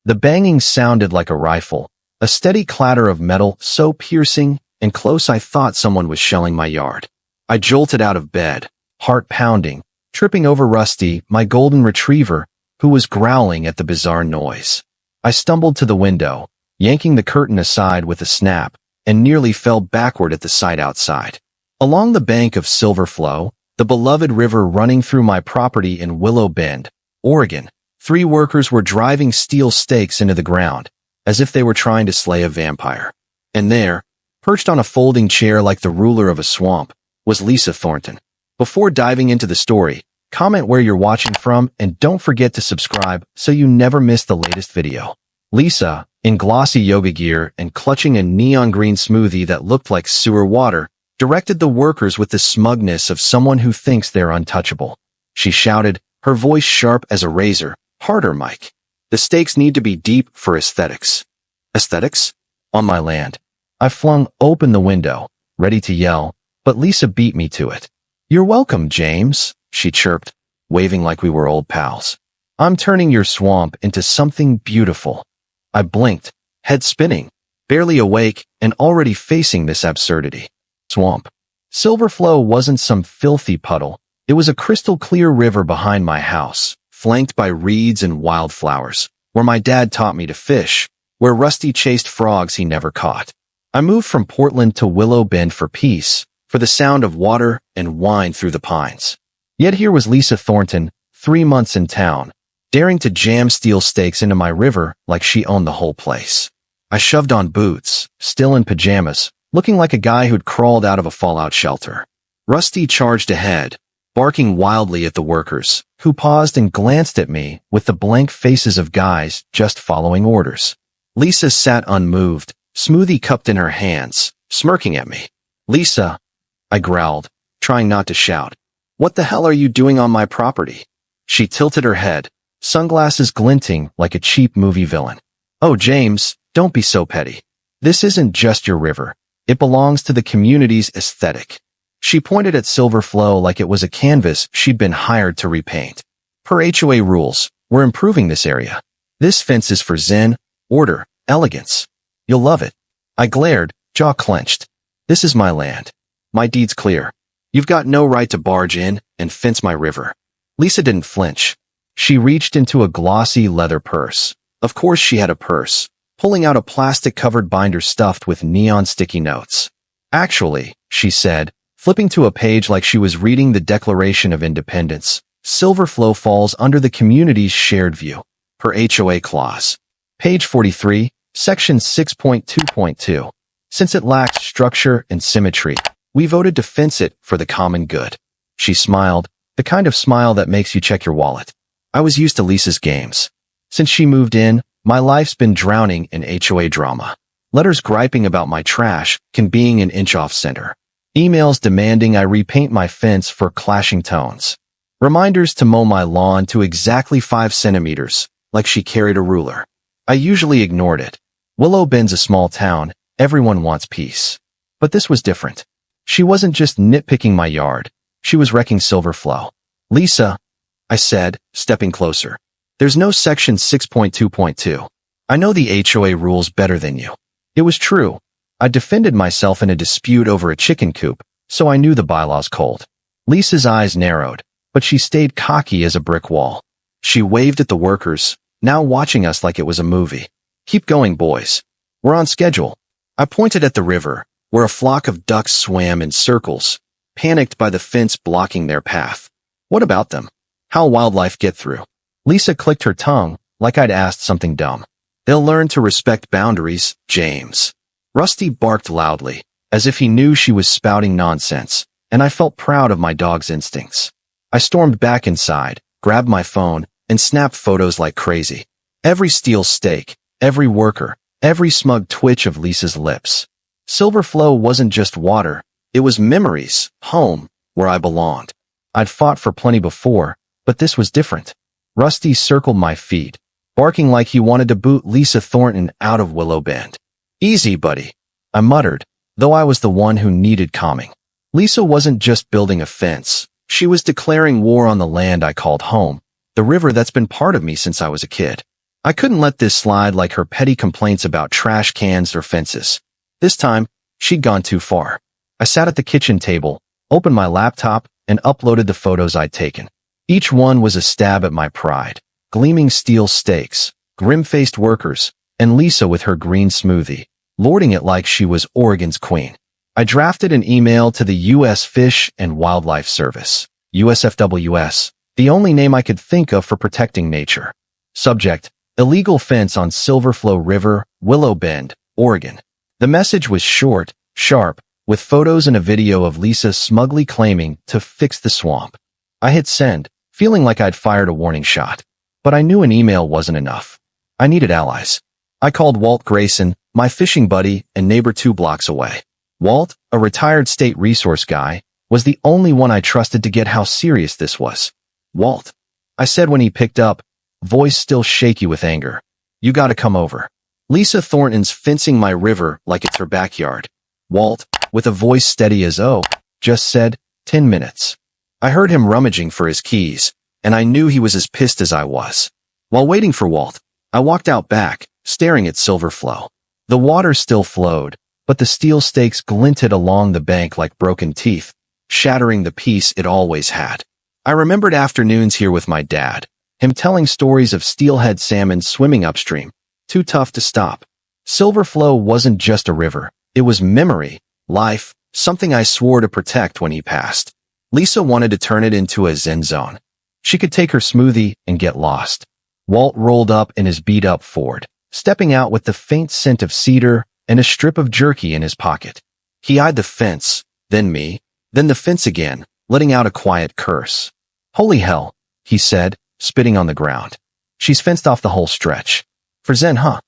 The banging sounded like a rifle, a steady clatter of metal so piercing and close I thought someone was shelling my yard. I jolted out of bed, heart pounding, tripping over Rusty, my golden retriever, who was growling at the bizarre noise. I stumbled to the window, yanking the curtain aside with a snap, and nearly fell backward at the sight outside. Along the bank of Silver Flow, the beloved river running through my property in Willow Bend, Oregon, 3 workers were driving steel stakes into the ground, as if they were trying to slay a vampire. And there, perched on a folding chair like the ruler of a swamp, was Lisa Thornton. Before diving into the story, comment where you're watching from and don't forget to subscribe so you never miss the latest video. Lisa, in glossy yoga gear and clutching a neon green smoothie that looked like sewer water, directed the workers with the smugness of someone who thinks they're untouchable. She shouted, her voice sharp as a razor, "Harder, Mike. The stakes need to be deep for aesthetics." Aesthetics? On my land. I flung open the window, ready to yell, but Lisa beat me to it. "You're welcome, James," she chirped, waving like we were old pals. "I'm turning your swamp into something beautiful." I blinked, head spinning, barely awake and already facing this absurdity. Swamp. Silver Flow wasn't some filthy puddle. It was a crystal-clear river behind my house, flanked by reeds and wildflowers, where my dad taught me to fish, where Rusty chased frogs he never caught. I moved from Portland to Willow Bend for peace, for the sound of water and wine through the pines. Yet here was Lisa Thornton, 3 months in town, daring to jam steel stakes into my river like she owned the whole place. I shoved on boots, still in pajamas, looking like a guy who'd crawled out of a fallout shelter. Rusty charged ahead, barking wildly at the workers, who paused and glanced at me with the blank faces of guys just following orders. Lisa sat unmoved, smoothie cupped in her hands, smirking at me. "Lisa," I growled, trying not to shout. "What the hell are you doing on my property?" She tilted her head, sunglasses glinting like a cheap movie villain. "Oh, James, don't be so petty. This isn't just your river. It belongs to the community's aesthetic." She pointed at Silver Flow like it was a canvas she'd been hired to repaint. "Per HOA rules, we're improving this area. This fence is for zen, order, elegance. You'll love it." I glared, jaw clenched. "This is my land. My deed's clear. You've got no right to barge in and fence my river." Lisa didn't flinch. She reached into a glossy leather purse. Of course she had a purse, pulling out a plastic-covered binder stuffed with neon sticky notes. "Actually," she said, flipping to a page like she was reading the Declaration of Independence, "Silver Flow falls under the community's shared view, per HOA clause. Page 43, section 6.2.2. Since it lacks structure and symmetry, we voted to fence it for the common good." She smiled, the kind of smile that makes you check your wallet. I was used to Lisa's games. Since she moved in, my life's been drowning in HOA drama. Letters griping about my trash can being an inch off center. Emails demanding I repaint my fence for clashing tones. Reminders to mow my lawn to exactly 5 centimeters, like she carried a ruler. I usually ignored it. Willow Bend's a small town, everyone wants peace. But this was different. She wasn't just nitpicking my yard, she was wrecking Silver Flow. "Lisa," I said, stepping closer. "There's no section 6.2.2. I know the HOA rules better than you." It was true. I defended myself in a dispute over a chicken coop, so I knew the bylaws cold. Lisa's eyes narrowed, but she stayed cocky as a brick wall. She waved at the workers, now watching us like it was a movie. "Keep going, boys. We're on schedule." I pointed at the river, where a flock of ducks swam in circles, panicked by the fence blocking their path. "What about them? How'll wildlife get through?" Lisa clicked her tongue, like I'd asked something dumb. "They'll learn to respect boundaries, James." Rusty barked loudly, as if he knew she was spouting nonsense, and I felt proud of my dog's instincts. I stormed back inside, grabbed my phone, and snapped photos like crazy. Every steel stake, every worker, every smug twitch of Lisa's lips. Silver Flow wasn't just water, it was memories, home, where I belonged. I'd fought for plenty before, but this was different. Rusty circled my feet, barking like he wanted to boot Lisa Thornton out of Willow Bend. "Easy, buddy," I muttered, though I was the one who needed calming. Lisa wasn't just building a fence. She was declaring war on the land I called home, the river that's been part of me since I was a kid. I couldn't let this slide like her petty complaints about trash cans or fences. This time, she'd gone too far. I sat at the kitchen table, opened my laptop, and uploaded the photos I'd taken. Each one was a stab at my pride. Gleaming steel stakes, grim-faced workers, and Lisa with her green smoothie, lording it like she was Oregon's queen. I drafted an email to the U.S. Fish and Wildlife Service, USFWS, the only name I could think of for protecting nature. Subject: illegal fence on Silverflow River, Willow Bend, Oregon. The message was short, sharp, with photos and a video of Lisa smugly claiming to fix the swamp. I hit send, feeling like I'd fired a warning shot. But I knew an email wasn't enough. I needed allies. I called Walt Grayson, my fishing buddy and neighbor 2 blocks away. Walt, a retired state resource guy, was the only one I trusted to get how serious this was. "Walt," I said when he picked up, voice still shaky with anger. "You gotta come over. Lisa Thornton's fencing my river like it's her backyard." Walt, with a voice steady as just said, 10 minutes. I heard him rummaging for his keys, and I knew he was as pissed as I was. While waiting for Walt, I walked out back, staring at Silverflow. The water still flowed, but the steel stakes glinted along the bank like broken teeth, shattering the peace it always had. I remembered afternoons here with my dad, him telling stories of steelhead salmon swimming upstream, too tough to stop. Silverflow wasn't just a river, it was memory, life, something I swore to protect when he passed. Lisa wanted to turn it into a zen zone. She could take her smoothie and get lost. Walt rolled up in his beat-up Ford, stepping out with the faint scent of cedar and a strip of jerky in his pocket. He eyed the fence, then me, then the fence again, letting out a quiet curse. "Holy hell," he said, spitting on the ground. "She's fenced off the whole stretch. For zen, huh?"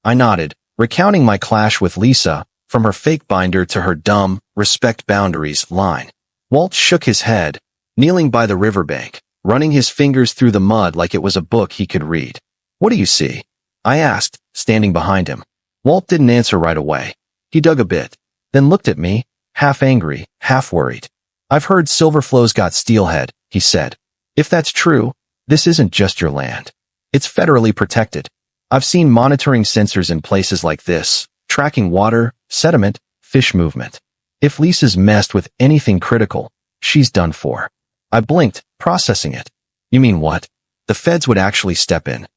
I nodded, recounting my clash with Lisa, from her fake binder to her dumb, respect boundaries line. Walt shook his head, kneeling by the riverbank, running his fingers through the mud like it was a book he could read. "What do you see?" I asked, standing behind him. Walt didn't answer right away. He dug a bit, then looked at me, half angry, half worried. "I've heard Silverflow's got steelhead," he said. "If that's true, this isn't just your land. It's federally protected. I've seen monitoring sensors in places like this, tracking water, sediment, fish movement. If Lisa's messed with anything critical, she's done for." I blinked, processing it. "You mean what? The feds would actually step in?"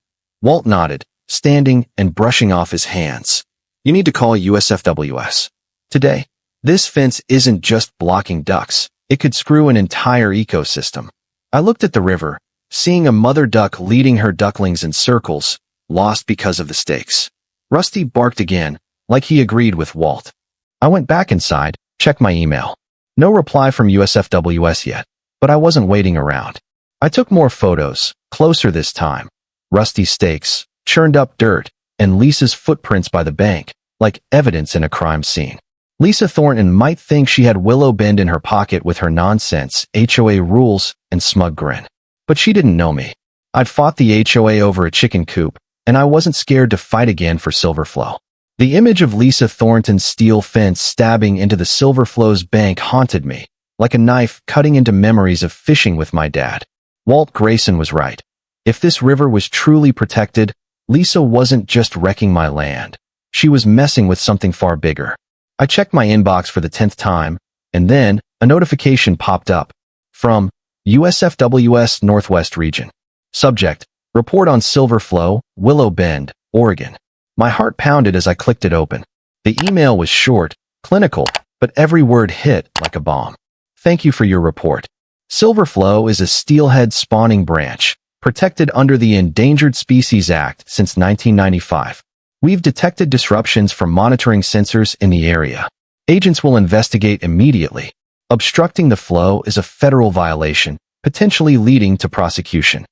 Walt nodded, standing and brushing off his hands. "You need to call USFWS. Today, this fence isn't just blocking ducks. It could screw an entire ecosystem." I looked at the river, seeing a mother duck leading her ducklings in circles, lost because of the stakes. Rusty barked again, like he agreed with Walt. I went back inside, checked my email. No reply from USFWS yet, but I wasn't waiting around. I took more photos, closer this time. Rusty stakes, churned up dirt, and Lisa's footprints by the bank, like evidence in a crime scene. Lisa Thornton might think she had Willow Bend in her pocket with her nonsense, HOA rules, and smug grin. But she didn't know me. I'd fought the HOA over a chicken coop, and I wasn't scared to fight again for Silverflow. The image of Lisa Thornton's steel fence stabbing into the Silverflow's bank haunted me, like a knife cutting into memories of fishing with my dad. Walt Grayson was right. If this river was truly protected, Lisa wasn't just wrecking my land. She was messing with something far bigger. I checked my inbox for the 10th time, and then a notification popped up from USFWS Northwest Region. Subject: Report on Silverflow, Willow Bend, Oregon. My heart pounded as I clicked it open. The email was short, clinical, but every word hit like a bomb. "Thank you for your report. Silverflow is a steelhead spawning branch, protected under the Endangered Species Act since 1995. We've detected disruptions from monitoring sensors in the area. Agents will investigate immediately. Obstructing the flow is a federal violation, potentially leading to prosecution."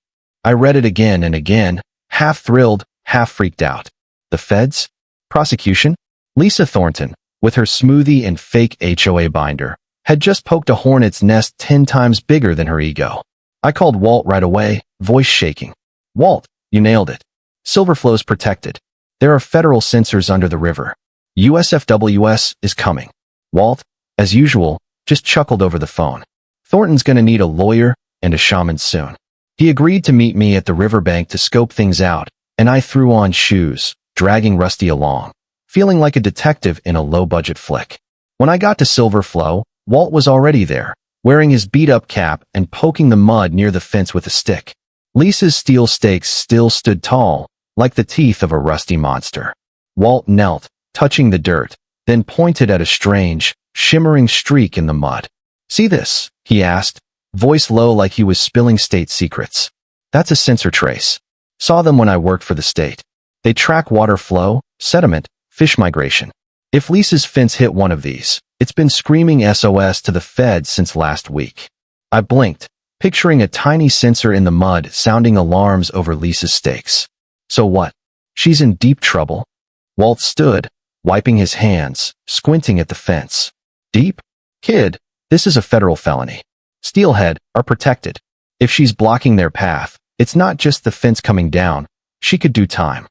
I read it again and again, half thrilled, half freaked out. The feds? Prosecution? Lisa Thornton, with her smoothie and fake HOA binder, had just poked a hornet's nest 10 times bigger than her ego. I called Walt right away, voice shaking. "Walt, you nailed it. Silverflow's protected. There are federal sensors under the river. USFWS is coming." Walt, as usual, just chuckled over the phone. "Thornton's gonna need a lawyer and a shaman soon." He agreed to meet me at the riverbank to scope things out, and I threw on shoes, dragging Rusty along, feeling like a detective in a low-budget flick. When I got to Silverflow, Walt was already there, wearing his beat-up cap and poking the mud near the fence with a stick. Lisa's steel stakes still stood tall, like the teeth of a rusty monster. Walt knelt, touching the dirt, then pointed at a strange, shimmering streak in the mud. "See this?" he asked, voice low like he was spilling state secrets. "That's a sensor trace. Saw them when I worked for the state. They track water flow, sediment, fish migration. If Lisa's fence hit one of these, it's been screaming SOS to the feds since last week." I blinked, picturing a tiny sensor in the mud sounding alarms over Lisa's stakes. "So what? She's in deep trouble?" Walt stood, wiping his hands, squinting at the fence. "Deep? Kid, this is a federal felony. Steelhead are protected. If she's blocking their path, it's not just the fence coming down. She could do time."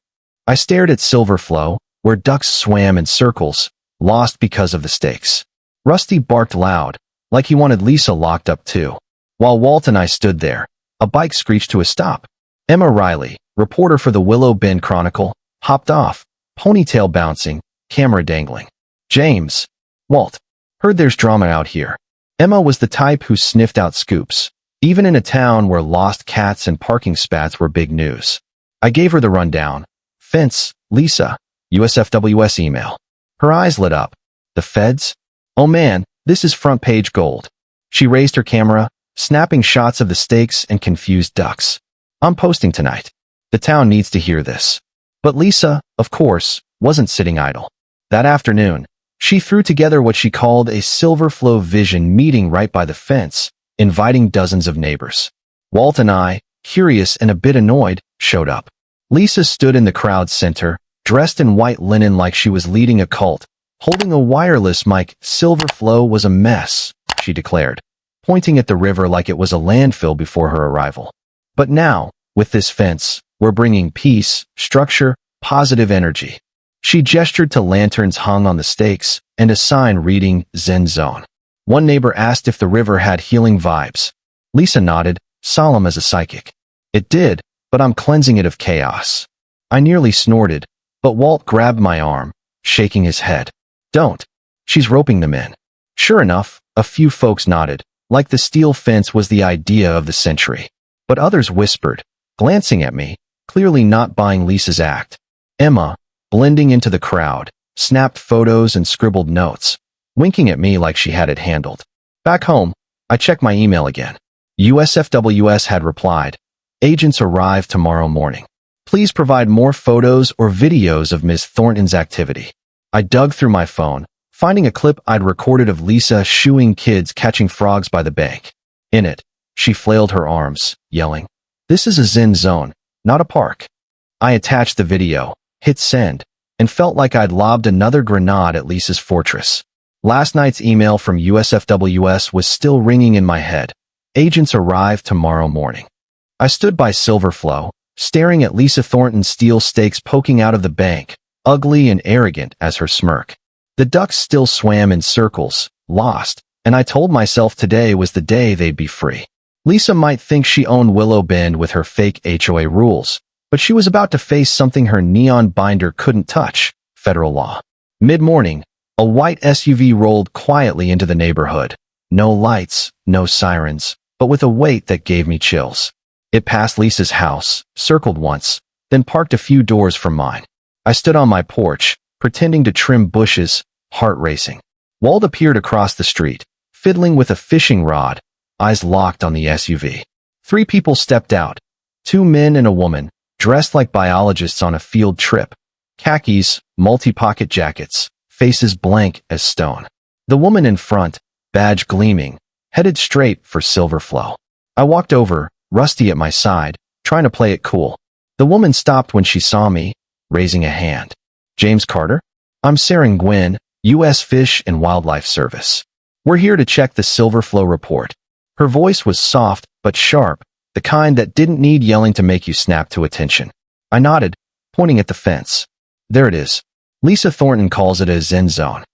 I stared at Silverflow, where ducks swam in circles, lost because of the stakes. Rusty barked loud, like he wanted Lisa locked up too. While Walt and I stood there, a bike screeched to a stop. Emma Riley, reporter for the Willow Bend Chronicle, hopped off, ponytail bouncing, camera dangling. "James." "Walt. Heard there's drama out here." Emma was the type who sniffed out scoops, even in a town where lost cats and parking spats were big news. I gave her the rundown. "Fence, Lisa, USFWS email." Her eyes lit up. "The feds? Oh man, this is front page gold." She raised her camera, snapping shots of the stakes and confused ducks. "I'm posting tonight. The town needs to hear this." But Lisa, of course, wasn't sitting idle. That afternoon, she threw together what she called a Silverflow Vision meeting right by the fence, inviting dozens of neighbors. Walt and I, curious and a bit annoyed, showed up. Lisa stood in the crowd's center, dressed in white linen like she was leading a cult, holding a wireless mic. "Silverflow was a mess," she declared, pointing at the river like it was a landfill before her arrival. "But now, with this fence, we're bringing peace, structure, positive energy." She gestured to lanterns hung on the stakes and a sign reading Zen Zone. One neighbor asked if the river had healing vibes. Lisa nodded, solemn as a psychic. "It did, but I'm cleansing it of chaos." I nearly snorted, but Walt grabbed my arm, shaking his head. "Don't. She's roping them in." Sure enough, a few folks nodded, like the steel fence was the idea of the century. But others whispered, glancing at me, clearly not buying Lisa's act. Emma, blending into the crowd, snapped photos and scribbled notes, winking at me like she had it handled. Back home, I checked my email again. USFWS had replied, "Agents arrive tomorrow morning. Please provide more photos or videos of Ms. Thornton's activity." I dug through my phone, finding a clip I'd recorded of Lisa shooing kids catching frogs by the bank. In it, she flailed her arms, yelling, "This is a Zen zone, not a park." I attached the video, hit send, and felt like I'd lobbed another grenade at Lisa's fortress. Last night's email from USFWS was still ringing in my head. Agents arrive tomorrow morning. I stood by Silverflow, staring at Lisa Thornton's steel stakes poking out of the bank, ugly and arrogant as her smirk. The ducks still swam in circles, lost, and I told myself today was the day they'd be free. Lisa might think she owned Willow Bend with her fake HOA rules, but she was about to face something her neon binder couldn't touch, federal law. Mid-morning, a white SUV rolled quietly into the neighborhood. No lights, no sirens, but with a weight that gave me chills. It passed Lisa's house, circled once, then parked a few doors from mine. I stood on my porch, pretending to trim bushes, heart racing. Walt appeared across the street, fiddling with a fishing rod, eyes locked on the SUV. 3 people stepped out, 2 men and a woman, dressed like biologists on a field trip. Khakis, multi-pocket jackets, faces blank as stone. The woman in front, badge gleaming, headed straight for Silverflow. I walked over, Rusty at my side, trying to play it cool. The woman stopped when she saw me, raising a hand. "James Carter? I'm Saren Gwynn, U.S. Fish and Wildlife Service. We're here to check the Silverflow report." Her voice was soft but sharp, the kind that didn't need yelling to make you snap to attention. I nodded, pointing at the fence. "There it is. Lisa Thornton calls it a Zen zone.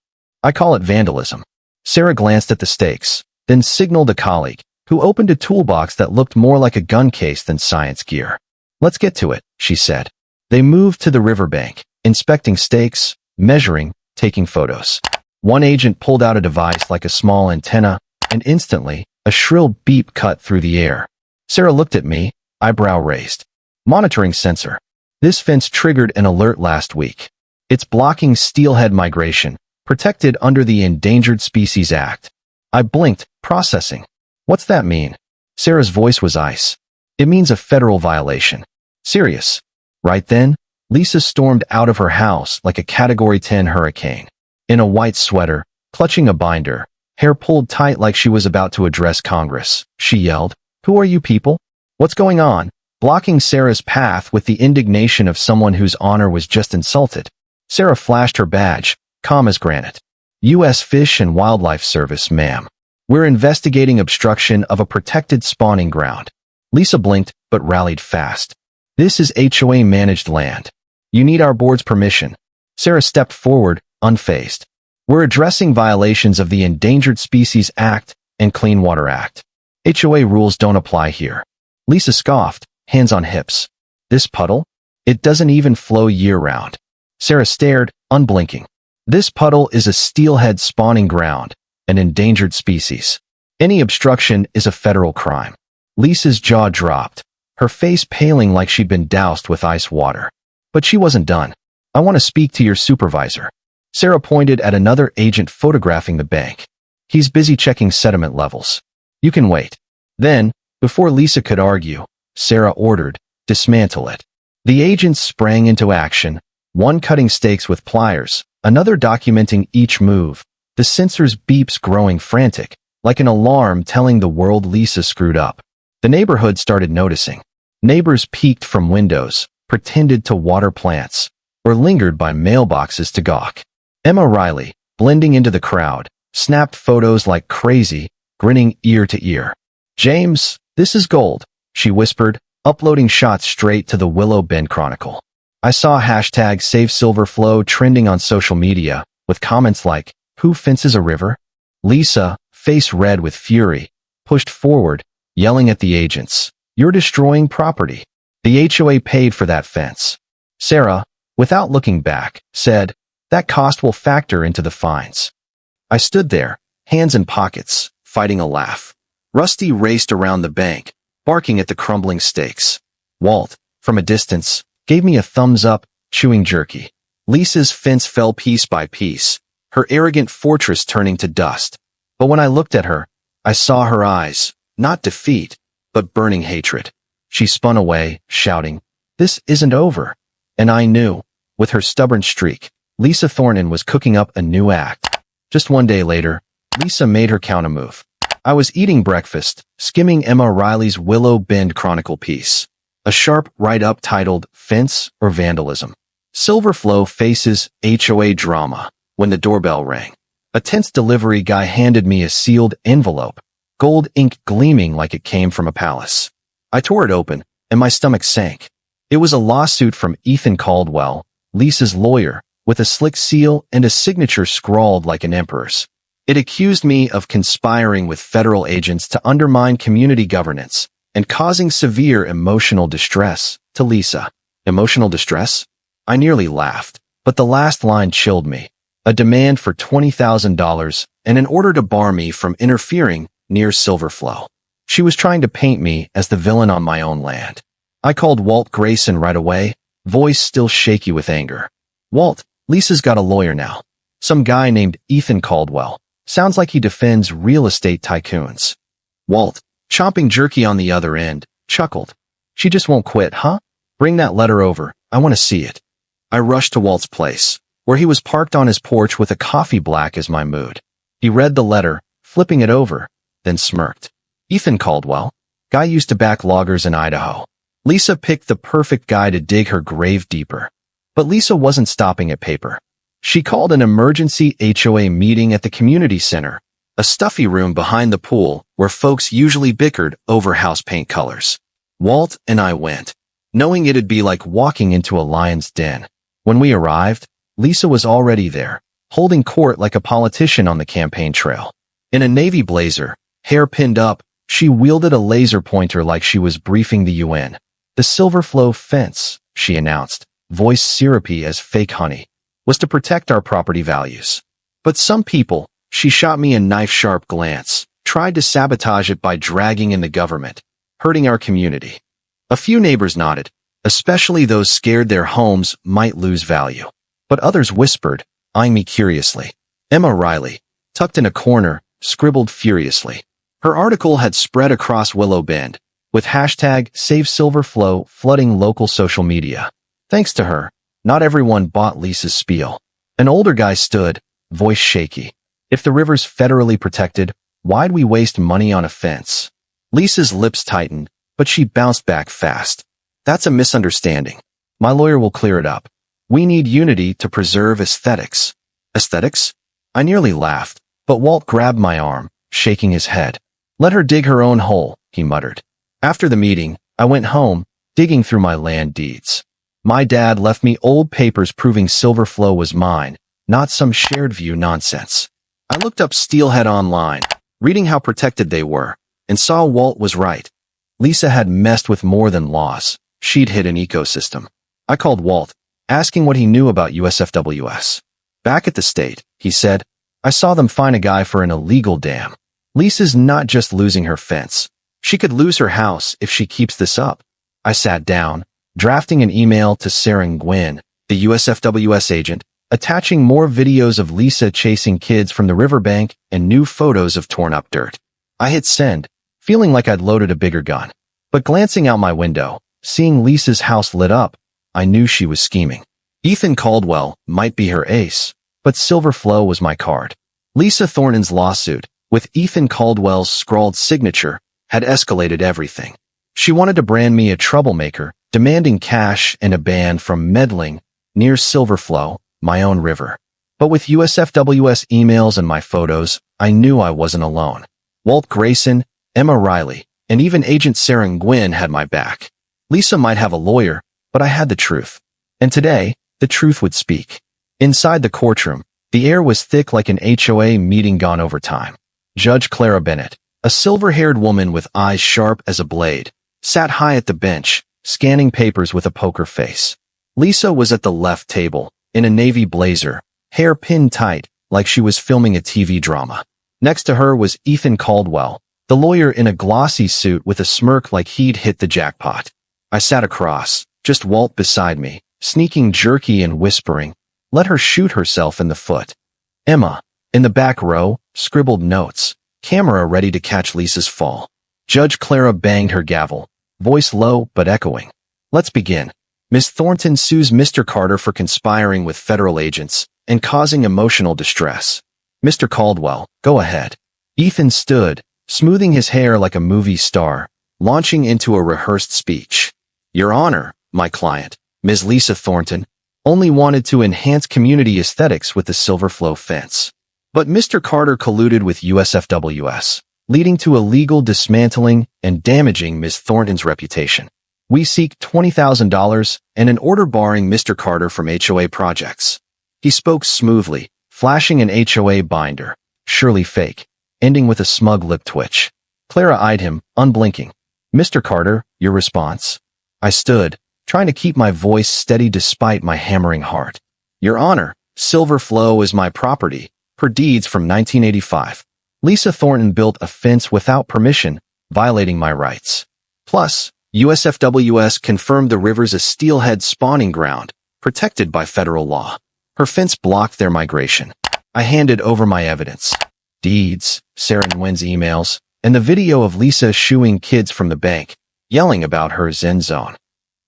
I call it vandalism." Sarah glanced at the stakes, then signaled a colleague, who opened a toolbox that looked more like a gun case than science gear. "Let's get to it," she said. They moved to the riverbank, inspecting stakes, measuring, taking photos. One agent pulled out a device like a small antenna, and instantly, a shrill beep cut through the air. Sarah looked at me, eyebrow raised. Monitoring sensor. This fence triggered an alert last week. It's blocking steelhead migration, protected under the Endangered Species Act. I blinked, processing. What's that mean? Sarah's voice was ice. It means a federal violation. Serious. Right then, Lisa stormed out of her house like a Category 10 hurricane. In a white sweater, clutching a binder, hair pulled tight like she was about to address Congress, she yelled, "Who are you people? What's going on?" Blocking Sarah's path with the indignation of someone whose honor was just insulted. Sarah flashed her badge, calm as granite. U.S. Fish and Wildlife Service, ma'am. We're investigating obstruction of a protected spawning ground. Lisa blinked, but rallied fast. This is HOA-managed land. You need our board's permission. Sarah stepped forward, unfazed. We're addressing violations of the Endangered Species Act and Clean Water Act. HOA rules don't apply here. Lisa scoffed, hands on hips. This puddle? It doesn't even flow year-round. Sarah stared, unblinking. This puddle is a steelhead spawning ground, an endangered species. Any obstruction is a federal crime. Lisa's jaw dropped, her face paling like she'd been doused with ice water. But she wasn't done. I want to speak to your supervisor. Sarah pointed at another agent photographing the bank. He's busy checking sediment levels. You can wait. Then, before Lisa could argue, Sarah ordered, dismantle it. The agents sprang into action, one cutting stakes with pliers, another documenting each move, the sensor's beeps growing frantic, like an alarm telling the world Lisa screwed up. The neighborhood started noticing. Neighbors peeked from windows, pretended to water plants, or lingered by mailboxes to gawk. Emma Riley, blending into the crowd, snapped photos like crazy, grinning ear to ear. "James, this is gold," she whispered, uploading shots straight to the Willow Bend Chronicle. I saw hashtag #SaveSilverFlow trending on social media, with comments like, "Who fences a river?" Lisa, face red with fury, pushed forward, yelling at the agents, "You're destroying property. The HOA paid for that fence." Sarah, without looking back, said, "That cost will factor into the fines." I stood there, hands in pockets, fighting a laugh. Rusty raced around the bank, barking at the crumbling stakes. Walt, from a distance, gave me a thumbs up, chewing jerky. Lisa's fence fell piece by piece, her arrogant fortress turning to dust. But when I looked at her, I saw her eyes, not defeat, but burning hatred. She spun away, shouting, "This isn't over." And I knew, with her stubborn streak, Lisa Thornton was cooking up a new act. Just one day later, Lisa made her countermove. I was eating breakfast, skimming Emma Riley's Willow Bend Chronicle piece. A sharp write-up titled, "Fence or Vandalism? Silverflow Faces HOA Drama," when the doorbell rang. A tense delivery guy handed me a sealed envelope, gold ink gleaming like it came from a palace. I tore it open, and my stomach sank. It was a lawsuit from Ethan Caldwell, Lisa's lawyer, with a slick seal and a signature scrawled like an emperor's. It accused me of conspiring with federal agents to undermine community governance and causing severe emotional distress to Lisa. Emotional distress? I nearly laughed, but the last line chilled me. A demand for $20,000 and an order to bar me from interfering near Silverflow. She was trying to paint me as the villain on my own land. I called Walt Grayson right away, voice still shaky with anger. "Walt, Lisa's got a lawyer now. Some guy named Ethan Caldwell. Sounds like he defends real estate tycoons." Walt, chomping jerky on the other end, chuckled. "She just won't quit, huh? Bring that letter over. I want to see it." I rushed to Walt's place, where he was parked on his porch with a coffee black as my mood. He read the letter, flipping it over, then smirked. "Ethan Caldwell. Guy used to back loggers in Idaho." Lisa picked the perfect guy to dig her grave deeper. But Lisa wasn't stopping at paper. She called an emergency HOA meeting at the community center, a stuffy room behind the pool where folks usually bickered over house paint colors. Walt and I went, knowing it'd be like walking into a lion's den. When we arrived, Lisa was already there, holding court like a politician on the campaign trail. In a navy blazer, hair pinned up, she wielded a laser pointer like she was briefing the UN. "The Silverflow fence," she announced. voice syrupy as fake honey, was to protect our property values. But some people, she shot me a knife-sharp glance, tried to sabotage it by dragging in the government, hurting our community. A few neighbors nodded, especially those scared their homes might lose value. But others whispered, eyeing me curiously. Emma Riley, tucked in a corner, scribbled furiously. Her article had spread across Willow Bend, with hashtag #SaveSilverFlow flooding local social media. Thanks to her, not everyone bought Lisa's spiel. An older guy stood, voice shaky. If the river's federally protected, why'd we waste money on a fence? Lisa's lips tightened, but she bounced back fast. That's a misunderstanding. My lawyer will clear it up. We need unity to preserve aesthetics. Aesthetics? I nearly laughed, but Walt grabbed my arm, shaking his head. Let her dig her own hole, he muttered. After the meeting, I went home, digging through my land deeds. My dad left me old papers proving SilverFlow was mine, not some shared view nonsense. I looked up Steelhead online, reading how protected they were, and saw Walt was right. Lisa had messed with more than laws. She'd hit an ecosystem. I called Walt, asking what he knew about USFWS. Back at the state, he said, I saw them fine a guy for an illegal dam. Lisa's not just losing her fence. She could lose her house if she keeps this up. I sat down, drafting an email to Sarah Nguyen, the USFWS agent, attaching more videos of Lisa chasing kids from the riverbank and new photos of torn-up dirt. I hit send, feeling like I'd loaded a bigger gun. But glancing out my window, seeing Lisa's house lit up, I knew she was scheming. Ethan Caldwell might be her ace, but SilverFlow was my card. Lisa Thornton's lawsuit, with Ethan Caldwell's scrawled signature, had escalated everything. She wanted to brand me a troublemaker, demanding cash and a ban from meddling near SilverFlow, my own river. But with USFWS emails and my photos, I knew I wasn't alone. Walt Grayson, Emma Riley, and even Agent Sarah Nguyen had my back. Lisa might have a lawyer, but I had the truth. And today, the truth would speak. Inside the courtroom, the air was thick like an HOA meeting gone over time. Judge Clara Bennett, a silver-haired woman with eyes sharp as a blade, sat high at the bench, scanning papers with a poker face. Lisa was at the left table, in a navy blazer, hair pinned tight, like she was filming a TV drama. Next to her was Ethan Caldwell, the lawyer in a glossy suit with a smirk like he'd hit the jackpot. I sat across, just Walt beside me, sneaking jerky and whispering, let her shoot herself in the foot. Emma, in the back row, scribbled notes, camera ready to catch Lisa's fall. Judge Clara banged her gavel, voice low but echoing. Let's begin. Miss Thornton sues Mr. Carter for conspiring with federal agents and causing emotional distress. Mr. Caldwell, go ahead. Ethan stood, smoothing his hair like a movie star, launching into a rehearsed speech. Your Honor, my client, Ms. Lisa Thornton, only wanted to enhance community aesthetics with the SilverFlow fence. But Mr. Carter colluded with USFWS, leading to illegal dismantling and damaging Ms. Thornton's reputation. We seek $20,000 and an order barring Mr. Carter from HOA projects. He spoke smoothly, flashing an HOA binder, surely fake, ending with a smug lip twitch. Clara eyed him, unblinking. Mr. Carter, your response? I stood, trying to keep my voice steady despite my hammering heart. Your Honor, SilverFlow is my property, per deeds from 1985. Lisa Thornton built a fence without permission, violating my rights. Plus, USFWS confirmed the river's a steelhead spawning ground, protected by federal law. Her fence blocked their migration. I handed over my evidence. Deeds, Sarah Nguyen's emails, and the video of Lisa shooing kids from the bank, yelling about her Zen zone.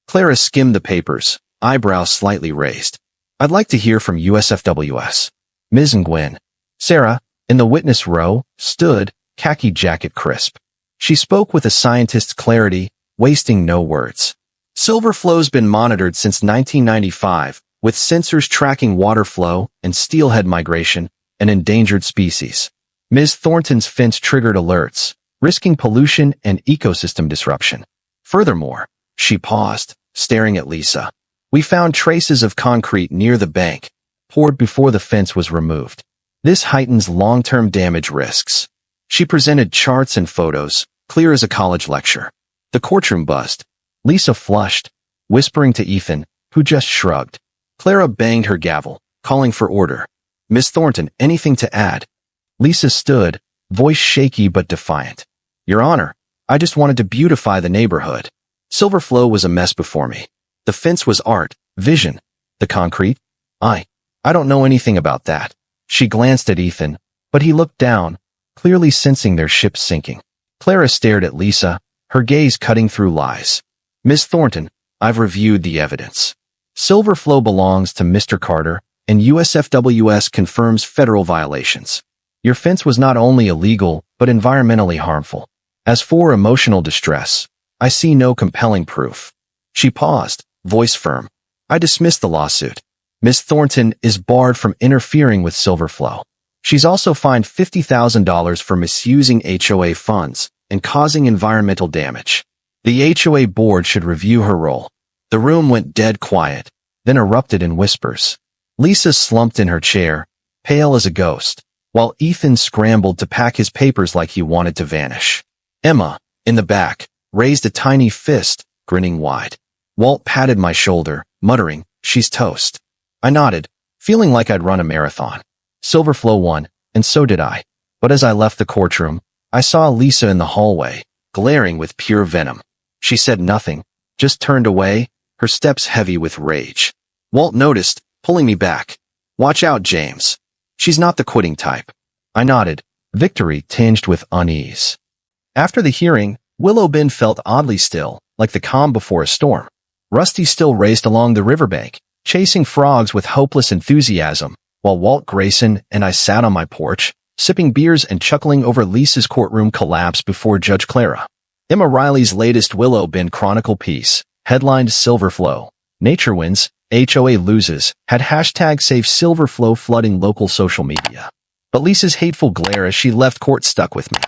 Clara skimmed the papers, eyebrows slightly raised. I'd like to hear from USFWS. Ms. Nguyen. Sarah, in the witness row, stood, khaki jacket crisp. She spoke with a scientist's clarity, wasting no words. SilverFlow's been monitored since 1995, with sensors tracking water flow and steelhead migration, an endangered species. Ms. Thornton's fence triggered alerts, risking pollution and ecosystem disruption. Furthermore, she paused, staring at Lisa. We found traces of concrete near the bank, poured before the fence was removed. This heightens long-term damage risks. She presented charts and photos, clear as a college lecture. The courtroom buzzed. Lisa flushed, whispering to Ethan, who just shrugged. Clara banged her gavel, calling for order. Miss Thornton, anything to add? Lisa stood, voice shaky but defiant. Your Honor, I just wanted to beautify the neighborhood. Silverflow was a mess before me. The fence was art, vision. The concrete? I don't know anything about that. She glanced at Ethan, but he looked down, clearly sensing their ship sinking. Clara stared at Lisa, her gaze cutting through lies. Miss Thornton, I've reviewed the evidence. Silverflow belongs to Mr. Carter, and USFWS confirms federal violations. Your fence was not only illegal, but environmentally harmful. As for emotional distress, I see no compelling proof. She paused, voice firm. I dismiss the lawsuit. Miss Thornton is barred from interfering with Silverflow. She's also fined $50,000 for misusing HOA funds and causing environmental damage. The HOA board should review her role. The room went dead quiet, then erupted in whispers. Lisa slumped in her chair, pale as a ghost, while Ethan scrambled to pack his papers like he wanted to vanish. Emma, in the back, raised a tiny fist, grinning wide. Walt patted my shoulder, muttering, she's toast. I nodded, feeling like I'd run a marathon. Silverflow won, and so did I. But as I left the courtroom, I saw Lisa in the hallway, glaring with pure venom. She said nothing, just turned away, her steps heavy with rage. Walt noticed, pulling me back. Watch out, James. She's not the quitting type. I nodded, victory tinged with unease. After the hearing, Willow Bend felt oddly still, like the calm before a storm. Rusty still raced along the riverbank, chasing frogs with hopeless enthusiasm, while Walt Grayson and I sat on my porch, sipping beers and chuckling over Lisa's courtroom collapse before Judge Clara. Emma Riley's latest Willow Bend Chronicle piece, headlined Silverflow, Nature Wins, HOA Loses, had hashtag Save Silverflow flooding local social media. But Lisa's hateful glare as she left court stuck with me.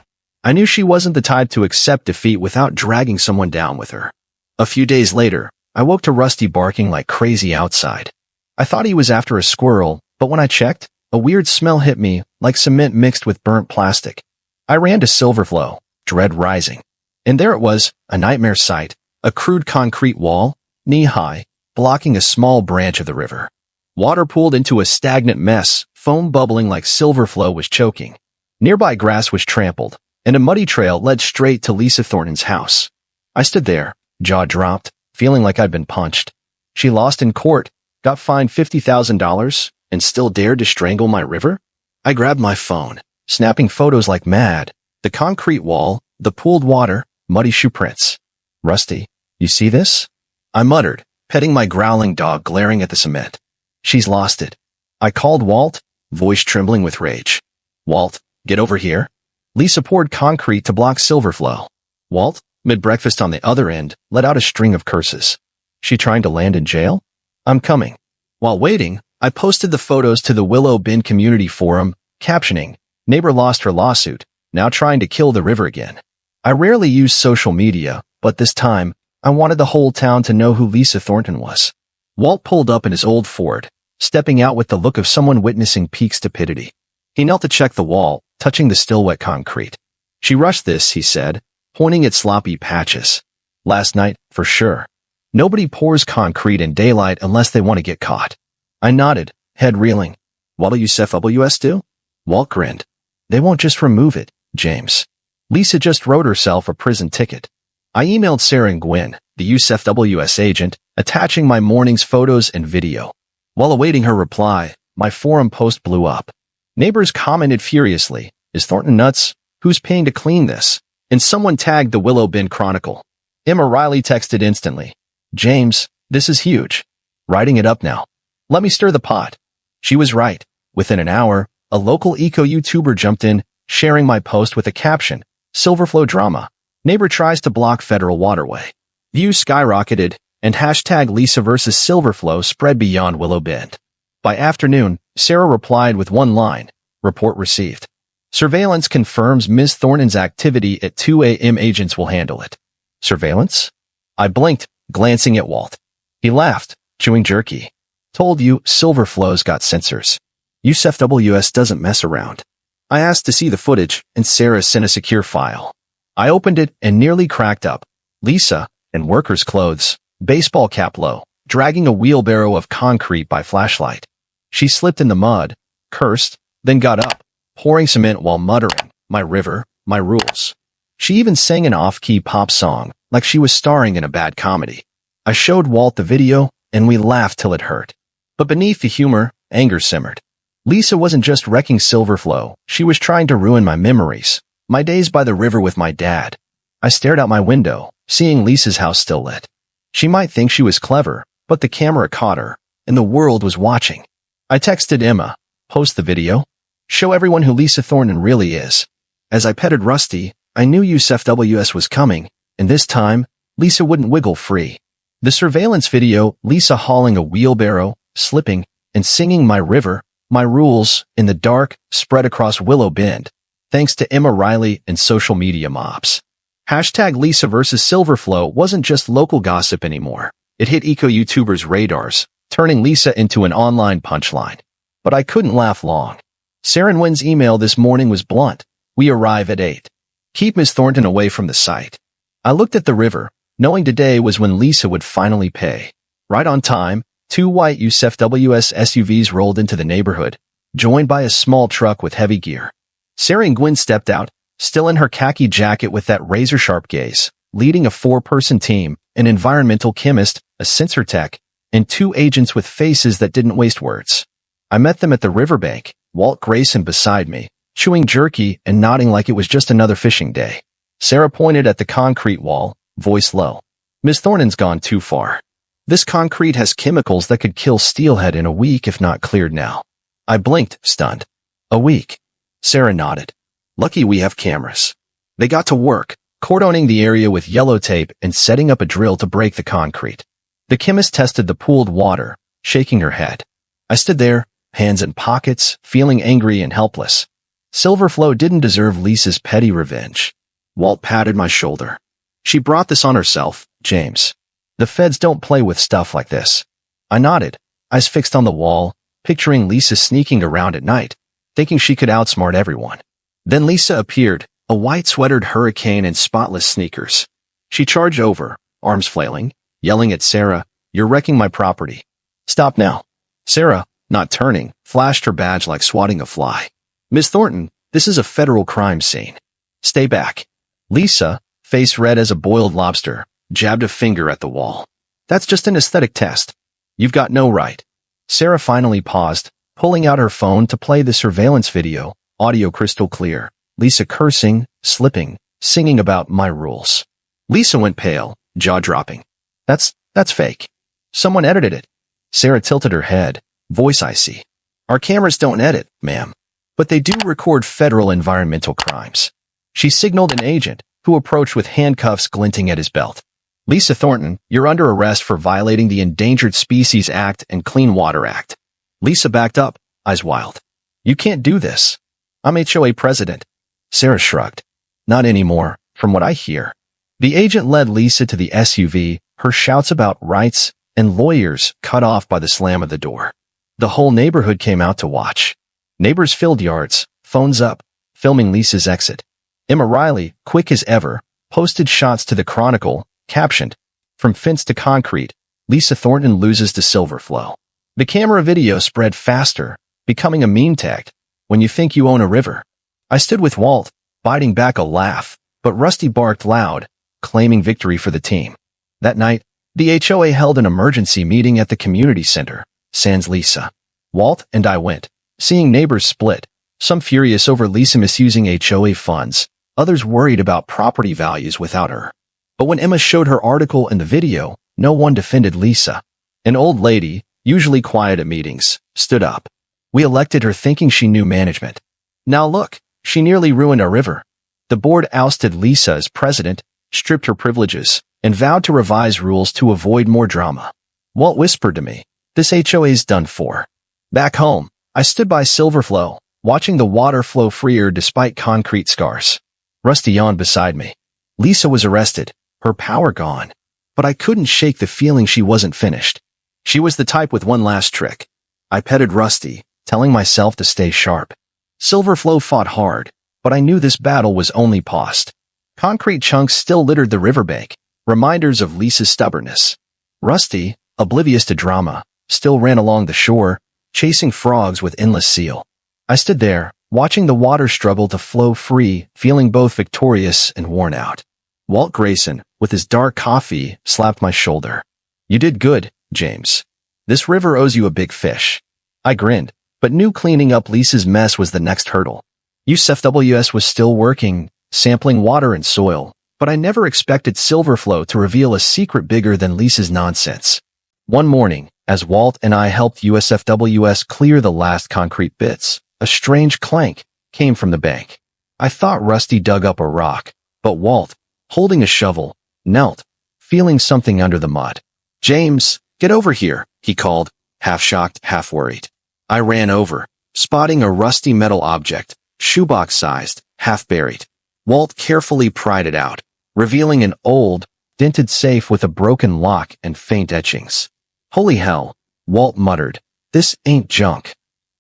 I knew she wasn't the type to accept defeat without dragging someone down with her. A few days later, I woke to Rusty barking like crazy outside. I thought he was after a squirrel, but when I checked, a weird smell hit me, like cement mixed with burnt plastic. I ran to Silverflow, dread rising. And there it was, a nightmare sight, a crude concrete wall, knee-high, blocking a small branch of the river. Water pooled into a stagnant mess, foam bubbling like Silverflow was choking. Nearby grass was trampled, and a muddy trail led straight to Lisa Thornton's house. I stood there, jaw dropped, feeling like I'd been punched. She lost in court, got fined $50,000, and still dared to strangle my river? I grabbed my phone, snapping photos like mad. The concrete wall, the pooled water, muddy shoe prints. Rusty, you see this? I muttered, petting my growling dog glaring at the cement. She's lost it. I called Walt, voice trembling with rage. Walt, get over here. Lisa poured concrete to block Silverflow. Walt, mid-breakfast on the other end, let out a string of curses. She trying to land in jail? I'm coming. While waiting, I posted the photos to the Willow Bend Community Forum, captioning, Neighbor lost her lawsuit, now trying to kill the river again. I rarely use social media, but this time, I wanted the whole town to know who Lisa Thornton was. Walt pulled up in his old Ford, stepping out with the look of someone witnessing peak stupidity. He knelt to check the wall, touching the still wet concrete. She rushed this, he said, pointing at sloppy patches. Last night, for sure. Nobody pours concrete in daylight unless they want to get caught. I nodded, head reeling. What'll USFWS do? Walt grinned. They won't just remove it, James. Lisa just wrote herself a prison ticket. I emailed Sarah and Gwen, the USFWS agent, attaching my morning's photos and video. While awaiting her reply, my forum post blew up. Neighbors commented furiously, is Thornton nuts? Who's paying to clean this? And someone tagged the Willow Bend Chronicle. Emma Riley texted instantly. James, this is huge. Writing it up now. Let me stir the pot. She was right. Within an hour, a local eco-YouTuber jumped in, sharing my post with a caption, Silverflow drama. Neighbor tries to block federal waterway. Views skyrocketed, and hashtag Lisa versus Silverflow spread beyond Willow Bend. By afternoon, Sarah replied with one line, report received. Surveillance confirms Ms. Thornton's activity at 2 a.m. Agents will handle it. Surveillance? I blinked, glancing at Walt. He laughed, chewing jerky. Told you, Silverflow's got sensors. USFWS doesn't mess around. I asked to see the footage, and Sarah sent a secure file. I opened it and nearly cracked up. Lisa, in worker's clothes, baseball cap low, dragging a wheelbarrow of concrete by flashlight. She slipped in the mud, cursed, then got up, pouring cement while muttering, "My river, my rules." She even sang an off-key pop song, like she was starring in a bad comedy. I showed Walt the video, and we laughed till it hurt. But beneath the humor, anger simmered. Lisa wasn't just wrecking Silverflow, she was trying to ruin my memories, my days by the river with my dad. I stared out my window, seeing Lisa's house still lit. She might think she was clever, but the camera caught her, and the world was watching. I texted Emma, "Post the video. Show everyone who Lisa Thornton really is." As I petted Rusty, I knew USFWS was coming, and this time, Lisa wouldn't wiggle free. The surveillance video, Lisa hauling a wheelbarrow, slipping, and singing "My River, My Rules" in the dark, spread across Willow Bend, thanks to Emma Riley and social media mobs. Hashtag Lisa vs. Silverflow wasn't just local gossip anymore. It hit eco-YouTubers' radars, turning Lisa into an online punchline. But I couldn't laugh long. Sarah Nguyen's email this morning was blunt. "We arrive at 8. Keep Ms. Thornton away from the site." I looked at the river, knowing today was when Lisa would finally pay. Right on time, 2 white USFWS SUVs rolled into the neighborhood, joined by a small truck with heavy gear. Sarah Nguyen stepped out, still in her khaki jacket with that razor-sharp gaze, leading a 4-person team, an environmental chemist, a sensor tech, and 2 agents with faces that didn't waste words. I met them at the riverbank, Walt Grayson beside me, chewing jerky and nodding like it was just another fishing day. Sarah pointed at the concrete wall, voice low. "Ms. Thornton's gone too far. This concrete has chemicals that could kill steelhead in a week if not cleared now." I blinked, stunned. "A week?" Sarah nodded. "Lucky we have cameras." They got to work, cordoning the area with yellow tape and setting up a drill to break the concrete. The chemist tested the pooled water, shaking her head. I stood there, hands in pockets, feeling angry and helpless. Silverflow didn't deserve Lisa's petty revenge. Walt patted my shoulder. "She brought this on herself, James. The feds don't play with stuff like this." I nodded, eyes fixed on the wall, picturing Lisa sneaking around at night, thinking she could outsmart everyone. Then Lisa appeared, a white-sweatered hurricane in spotless sneakers. She charged over, arms flailing, yelling at Sarah, "You're wrecking my property. Stop now." Sarah, not turning, flashed her badge like swatting a fly. "Ms. Thornton, this is a federal crime scene. Stay back." Lisa, face red as a boiled lobster, jabbed a finger at the wall. "That's just an aesthetic test. You've got no right." Sarah finally paused, pulling out her phone to play the surveillance video, audio crystal clear. Lisa cursing, slipping, singing about "My Rules." Lisa went pale, jaw-dropping. That's fake. Someone edited it." Sarah tilted her head, voice icy. "Our cameras don't edit, ma'am. But they do record federal environmental crimes." She signaled an agent, who approached with handcuffs glinting at his belt. "Lisa Thornton, you're under arrest for violating the Endangered Species Act and Clean Water Act." Lisa backed up, eyes wild. "You can't do this. I'm HOA president." Sarah shrugged. "Not anymore, from what I hear." The agent led Lisa to the SUV, her shouts about rights and lawyers cut off by the slam of the door. The whole neighborhood came out to watch. Neighbors filled yards, phones up, filming Lisa's exit. Emma Riley, quick as ever, posted shots to the Chronicle, captioned, "From fence to concrete, Lisa Thornton loses to Silverflow." The camera video spread faster, becoming a meme tag, "When you think you own a river." I stood with Walt, biting back a laugh, but Rusty barked loud, claiming victory for the team. That night, the HOA held an emergency meeting at the community center, sans Lisa. Walt and I went, seeing neighbors split, some furious over Lisa misusing HOA funds, others worried about property values without her. But when Emma showed her article and the video, no one defended Lisa. An old lady, usually quiet at meetings, stood up. "We elected her thinking she knew management. Now look, she nearly ruined our river." The board ousted Lisa as president, stripped her privileges, and vowed to revise rules to avoid more drama. Walt whispered to me, "This HOA's done for." Back home, I stood by Silverflow, watching the water flow freer despite concrete scars. Rusty yawned beside me. Lisa was arrested, her power gone. But I couldn't shake the feeling she wasn't finished. She was the type with one last trick. I petted Rusty, telling myself to stay sharp. Silverflow fought hard, but I knew this battle was only paused. Concrete chunks still littered the riverbank, reminders of Lisa's stubbornness. Rusty, oblivious to drama, still ran along the shore, chasing frogs with endless zeal. I stood there, watching the water struggle to flow free, feeling both victorious and worn out. Walt Grayson, with his dark coffee, slapped my shoulder. "You did good, James. This river owes you a big fish." I grinned, but knew cleaning up Lisa's mess was the next hurdle. USFWS was still working, sampling water and soil, but I never expected Silverflow to reveal a secret bigger than Lisa's nonsense. One morning, as Walt and I helped USFWS clear the last concrete bits, a strange clank came from the bank. I thought Rusty dug up a rock, but Walt, holding a shovel, knelt, feeling something under the mud. "James, get over here," he called, half shocked, half worried. I ran over, spotting a rusty metal object, shoebox-sized, half buried. Walt carefully pried it out, revealing an old, dented safe with a broken lock and faint etchings. "Holy hell," Walt muttered. "This ain't junk."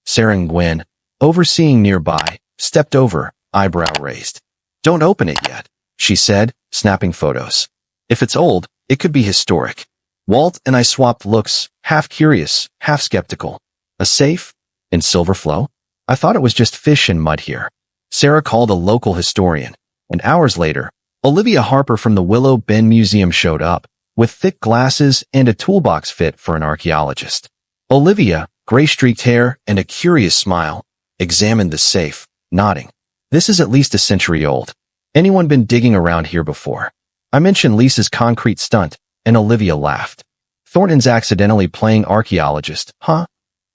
Sarah and Gwen, overseeing nearby, stepped over, eyebrow raised. "Don't open it yet," she said, snapping photos. "If it's old, it could be historic." Walt and I swapped looks, half curious, half skeptical. A safe? In Silverflow? I thought it was just fish and mud here. Sarah called a local historian, and hours later, Olivia Harper from the Willow Bend Museum showed up, with thick glasses and a toolbox fit for an archaeologist. Olivia, gray-streaked hair and a curious smile, examined the safe, nodding. "This is at least a century old. Anyone been digging around here before?" I mentioned Lisa's concrete stunt, and Olivia laughed. "Thornton's accidentally playing archaeologist, huh?"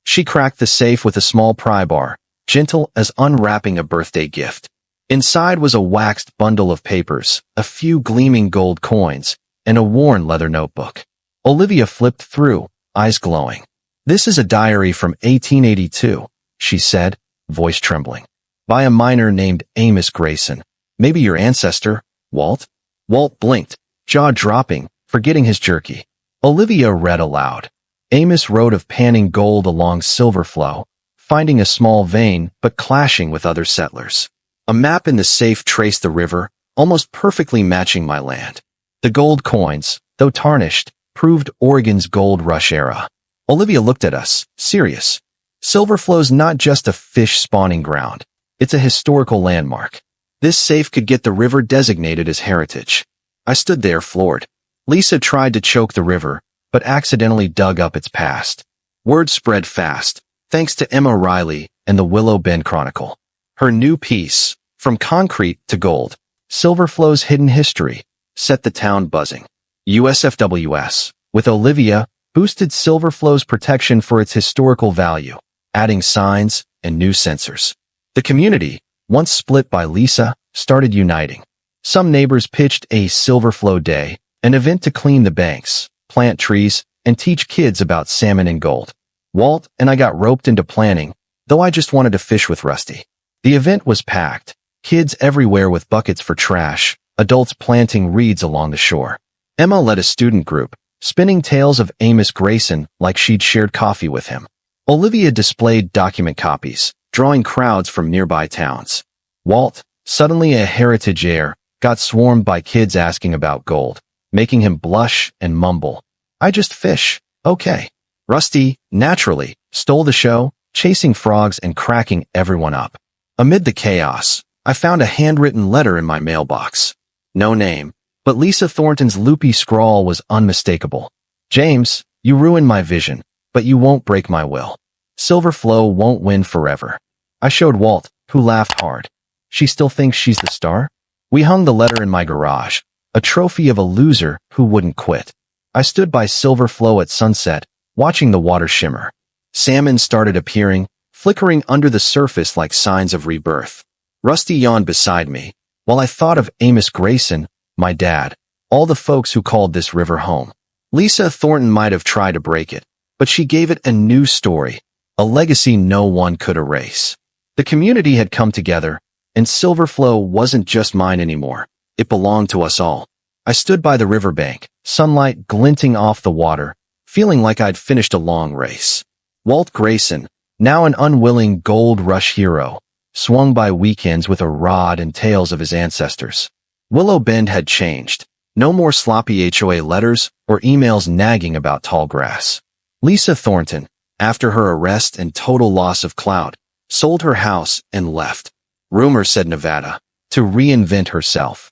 She cracked the safe with a small pry bar, gentle as unwrapping a birthday gift. Inside was a waxed bundle of papers, a few gleaming gold coins, and a worn leather notebook. Olivia flipped through, eyes glowing. "This is a diary from 1882, she said, voice trembling. "By a miner named Amos Grayson. Maybe your ancestor, Walt?" Walt blinked, jaw dropping, forgetting his jerky. Olivia read aloud. "Amos wrote of panning gold along Silverflow, finding a small vein but clashing with other settlers. A map in the safe traced the river, almost perfectly matching my land. The gold coins, though tarnished, proved Oregon's gold rush era." Olivia looked at us, serious. "Silverflow's not just a fish spawning ground. It's a historical landmark. This safe could get the river designated as heritage." I stood there floored. Lisa tried to choke the river, but accidentally dug up its past. Word spread fast, thanks to Emma Riley and the Willow Bend Chronicle. Her new piece, From Concrete to Gold, Silverflow's Hidden History, set the town buzzing. USFWS, with Olivia, boosted Silverflow's protection for its historical value, adding signs and new sensors. The community, once split by Lisa, started uniting. Some neighbors pitched a Silverflow Day, an event to clean the banks, plant trees, and teach kids about salmon and gold. Walt and I got roped into planning, though I just wanted to fish with Rusty. The event was packed, kids everywhere with buckets for trash, adults planting reeds along the shore. Emma led a student group, spinning tales of Amos Grayson like she'd shared coffee with him. Olivia displayed document copies, drawing crowds from nearby towns. Walt, suddenly a heritage heir, got swarmed by kids asking about gold, making him blush and mumble, "I just fish, okay." Rusty, naturally, stole the show, chasing frogs and cracking everyone up. Amid the chaos, I found a handwritten letter in my mailbox. No name, but Lisa Thornton's loopy scrawl was unmistakable. "James, you ruined my vision, but you won't break my will. Silverflow won't win forever." I showed Walt, who laughed hard. "She still thinks she's the star?" We hung the letter in my garage, a trophy of a loser who wouldn't quit. I stood by Silverflow at sunset, watching the water shimmer. Salmon started appearing, flickering under the surface like signs of rebirth. Rusty yawned beside me, while I thought of Amos Grayson, my dad, all the folks who called this river home. Lisa Thornton might have tried to break it, but she gave it a new story, a legacy no one could erase. The community had come together, and Silverflow wasn't just mine anymore. It belonged to us all. I stood by the riverbank, sunlight glinting off the water, feeling like I'd finished a long race. Walt Grayson, now an unwilling gold rush hero, swung by weekends with a rod and tales of his ancestors. Willow Bend had changed. No more sloppy HOA letters or emails nagging about tall grass. Lisa Thornton, after her arrest and total loss of clout, sold her house and left. Rumor said Nevada, to reinvent herself.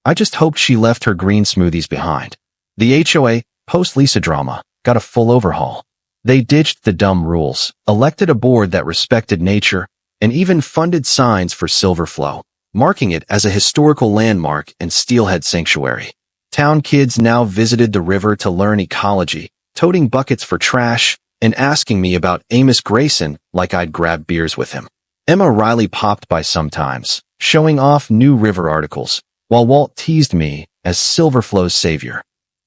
I just hoped she left her green smoothies behind. The HOA, post-Lisa drama, got a full overhaul. They ditched the dumb rules, elected a board that respected nature, and even funded signs for Silver Flow, marking it as a historical landmark and steelhead sanctuary. Town kids now visited the river to learn ecology, toting buckets for trash, and asking me about Amos Grayson like I'd grab beers with him. Emma Riley popped by sometimes, showing off new river articles, while Walt teased me as Silver Flow's savior.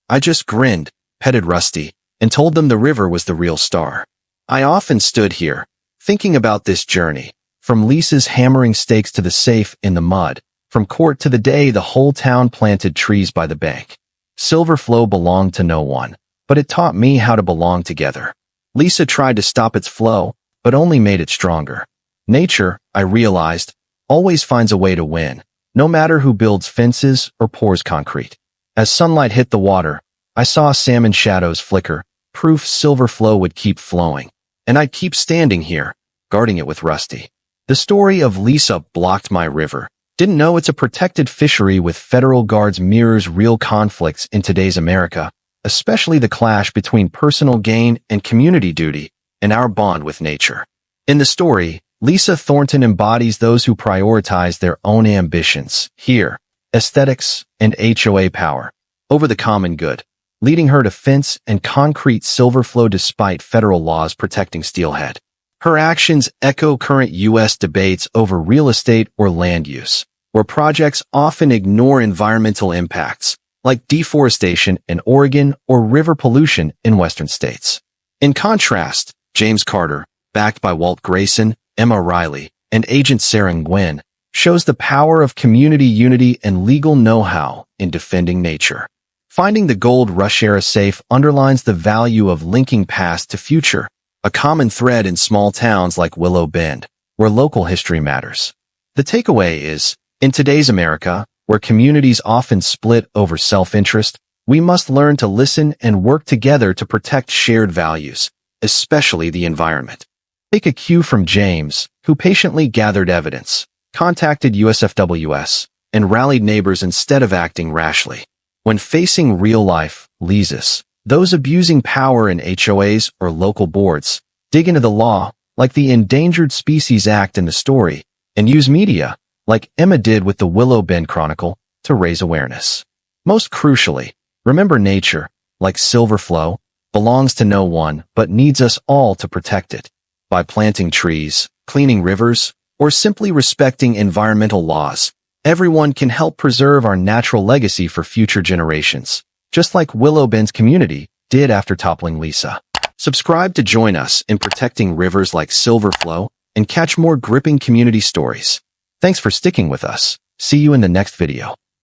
I just grinned, petted Rusty, and told them the river was the real star. I often stood here, thinking about this journey, from Lisa's hammering stakes to the safe in the mud, from court to the day the whole town planted trees by the bank. Silver Flow belonged to no one, but it taught me how to belong together. Lisa tried to stop its flow, but only made it stronger. Nature, I realized, always finds a way to win, no matter who builds fences or pours concrete. As sunlight hit the water, I saw salmon shadows flicker, proof Silver Flow would keep flowing. And I'd keep standing here, guarding it with Rusty. The story of Lisa blocked my river. Didn't know it's a protected fishery with federal guards mirrors real conflicts in today's America, especially the clash between personal gain and community duty, and our bond with nature. In the story, Lisa Thornton embodies those who prioritize their own ambitions, here, aesthetics and HOA power, over the common good, leading her to fence and concrete Silver Flow despite federal laws protecting steelhead. Her actions echo current U.S. debates over real estate or land use, where projects often ignore environmental impacts, like deforestation in Oregon or river pollution in western states. In contrast, James Carter, backed by Walt Grayson, Emma Riley, and Agent Sarah Nguyen, shows the power of community unity and legal know-how in defending nature. Finding the gold rush-era safe underlines the value of linking past to future, a common thread in small towns like Willow Bend, where local history matters. The takeaway is, in today's America, where communities often split over self-interest, we must learn to listen and work together to protect shared values, especially the environment. Take a cue from James, who patiently gathered evidence, contacted USFWS, and rallied neighbors instead of acting rashly. When facing real-life leases, those abusing power in HOAs or local boards dig into the law, like the Endangered Species Act in the story, and use media, like Emma did with the Willow Bend Chronicle, to raise awareness. Most crucially, remember nature, like Silver Flow, belongs to no one but needs us all to protect it. By planting trees, cleaning rivers, or simply respecting environmental laws, everyone can help preserve our natural legacy for future generations, just like Willow Bend's community did after toppling Lisa. Subscribe to join us in protecting rivers like Silver Flow and catch more gripping community stories. Thanks for sticking with us. See you in the next video.